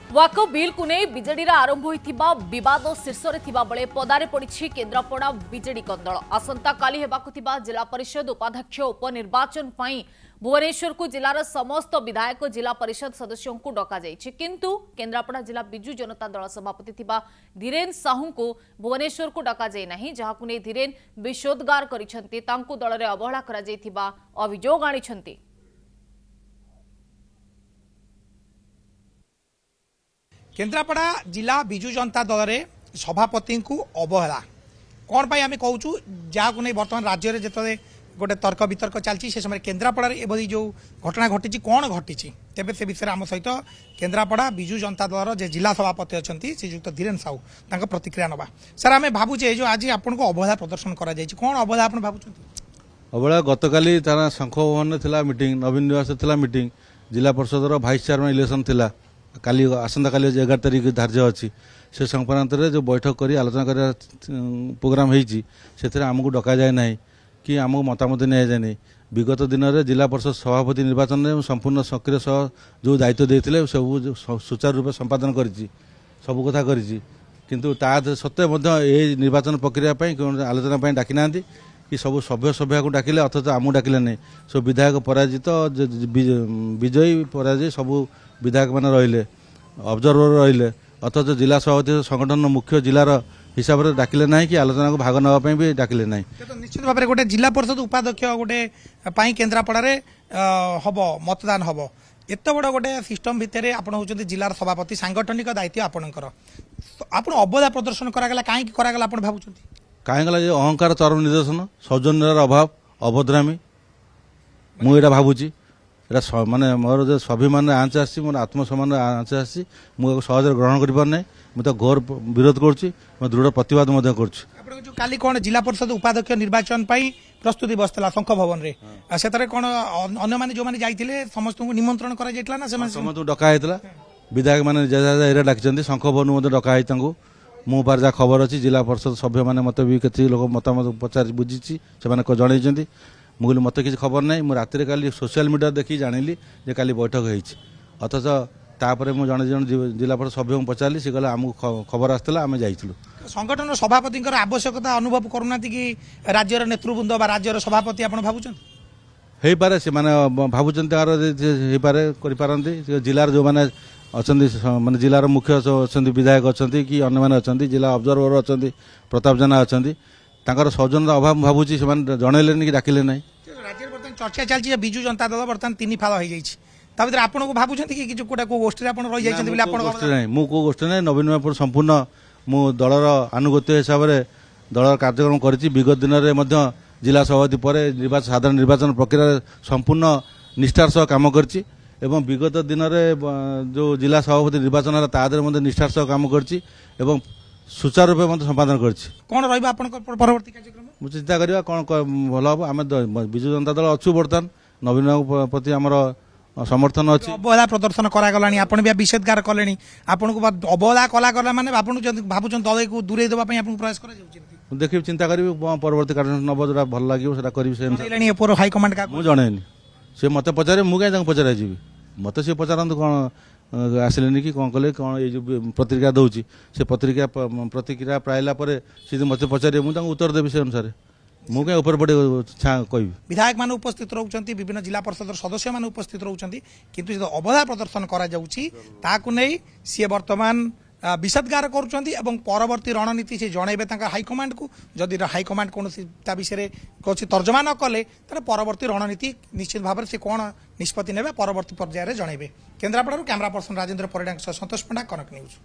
वाको bill को नहीं BJD आरंभ होइथिबा विवाद शीर्ष बेले पदारे पड़ी केन्द्रापड़ा बीजेडी कंदल आसंता काली हेबाकु थिबा जिला परिषद उपाध्यक्ष उपनिर्वाचन पई भुवनेश्वर को जिलार समस्त विधायक जिला परिषद सदस्यों को डका जाइछि किंतु केन्द्रापड़ा जिला बिजु जनता दल सभापति थिबा धीरेन साहू को भुवनेश्वर को डका जाय नाही जहाकु नै धीरेन विषोद्गार करिसंती तांकु दल रे अवहेला करा जायथिबा अभियोग आनिछंती। केन्द्रापड़ा जिला बिजु जनता दल रे सभापति को अवहेला कौन पाई आम कहूँ जहाँ को नहीं बर्तमान राज्य में जिते गोटे तर्क वितर्क चलती से समय केन्द्रापड़ा एवं जो घटना घटी कौन घटी तेज से विषय आम सहित केन्द्रापड़ा बिजु जनता दल जे जिला सभापति अच्छा श्रीजुक्त धीरेन साहू तक प्रतिक्रिया नवा सर आम भावुचे जो आज आपको अवहेला प्रदर्शन करा कौन अवहेला आप भावुं अवहेला गतकाली तारा शंख भवन थिला मीटिंग नवीन निवास थिला मीटिंग जिला परिषद भाइस चेयरमैन इलेक्शन थिला काली आसंता काली 11 तारिख धार्य अच्छी से संक्रांत जो बैठक कर आलोचना कर प्रोग्राम होती आमको डक जाए ना कि आमको मतामत नि जाए विगत दिन में जिला परिषद सभापति निर्वाचन में संपूर्ण सक्रिय सह जो दायित्व देते सब सुचारू रूप संपादन कर सब कथा किंतु ता सत्वे ये निर्वाचन प्रक्रिया आलोचना डाकी ना कि सब सभ्य सभ्या को डाकिले अथच आमको डाकिले नहीं सब विधायक पराजित विजयी पराजय सब विधायक मैंने रहिले ऑब्जर्वर रहिले अथच जिला सभापति संगठन मुख्य जिलार हिसाब से डाकिले ना कि आलोचना को भाग नापी भी डाकिले ना निश्चित भाव में गोटे जिला परिषद उपाध्यक्ष गोटे केन्द्रापड़ा हम मतदान हम एत बड़ गोटे सिस्टम भितर आप होती जिलार सभापति सांगठनिक दायित्व आपणकर आप अवहेला प्रदर्शन करागला कहीं करागला आप भावुं कहीं अहंकार चरम निदर्शन सौजन्यर अभाव अभद्रामी मुझे भावुची माने मोर जो स्वाभिमान आंच आसी मोर आत्मसम्मान आंच आसी मुझे सहज ग्रहण कर पारना मुझे घोर विरोध करुच्ची दृढ़ प्रतिवाद काली कौन जिला परिषद उपाध्यक्ष निर्वाचन प्रस्तुति बसला शंख भवन में से कौन अन्य जो मैंने जाइए समस्त को निमंत्रण करा समस्त डका विधायक मैंने एरिया डाकी शंख भवन मत डका मो पार जहाँ खबर अच्छी जिला परिषद सभ्य मैंने मत भी कत लोक मतामत पचार बुझी से जन मुझे मत किसी खबर ना मुझे रात काली सोशल मीडिया देखी जानिली जे काली बैठक होती अथच तापर मुझे जड़े जन जिला परिषद सभ्य पचारि सी गला आमको खबर आसाला आम जाइलु संगठन सभापति आवश्यकता अनुभव करूना कि राज्यर नेतृवृंद राज्यर सभापति आप भावुं हो पारे से भावुं पारे जिलार जो मैंने अच्छा मानते जिलार मुख्य अच्छा विधायक अच्छा कि अन्य मैंने अच्छा जिला ऑब्जर्वर अच्छा प्रताप जेना अच्छा सौजन्य अभाव भावुची से जनइले कि डाकिले ना राज्य बर्तमान चर्चा चलती बिजु जनता दल बर्तमान 3 फाल हो जाए आपको भावुं कि गोटे गोष्ठी रही मुझे गोष्ठी ना नवीन महापुर संपूर्ण मु दलर आनुगत्य हिसाब से दलर कार्यक्रम कर विगत दिन में जिला सभापति पर साधारण निर्वाचन प्रक्रिया संपूर्ण निष्ठार सह काम कर विगत दिन में जो जिला सभापति निर्वाचन है तादर निष्ठार सह काम कर सुचारू रूप में संपादन कौन परवर्ती कार्यक्रम चिंता करवा कौन भल हम आम विजु जनता दल अच्छु बर्तमान नवीन प्रति आमर समर्थन अच्छी अवहेला प्रदर्शन करागला आपड़ भी विषेदगार कले आपको अवहेला कला मैंने भावुं दल को दूरे देवाई प्रयास कर देखिए चिंता करी परवर्ती कार्य नब जो भल लगे कर हाइकमांड का मुझे जनईनी सी मत पचारे मुझे कहीं पचारे जी मत सी पचारत कौन आसिले कि कौन कले कौन ये जो प्रतिक्रिया दूसरी से प्रतिक्रिया पाइला सी मत पचारे मुझे उत्तर देवी से अनुसार मुझे ऊपर पड़े कह विधायक मान उपस्थित रोचंती विभिन्न जिला परिषद सदस्य मान उपस्थित रोचंती किंतु जो अवहेला प्रदर्शन करा जाउची ताकु नै सी वर्तमान विषदगार करुँच परवर्ती रणनीति से जनइबे हाइकमांड को जदि हाइकमांड कौन विषय कौन तर्जमा न कले परवर्ती रणनीति निश्चित भाव से कौन निष्पत्ति ने परवर्ती पर्यायर जनइबे। केन्द्रापड़ा कैमरा पर्सन राजेन्द्र परिडा सतोष पंडा कनक न्यूज।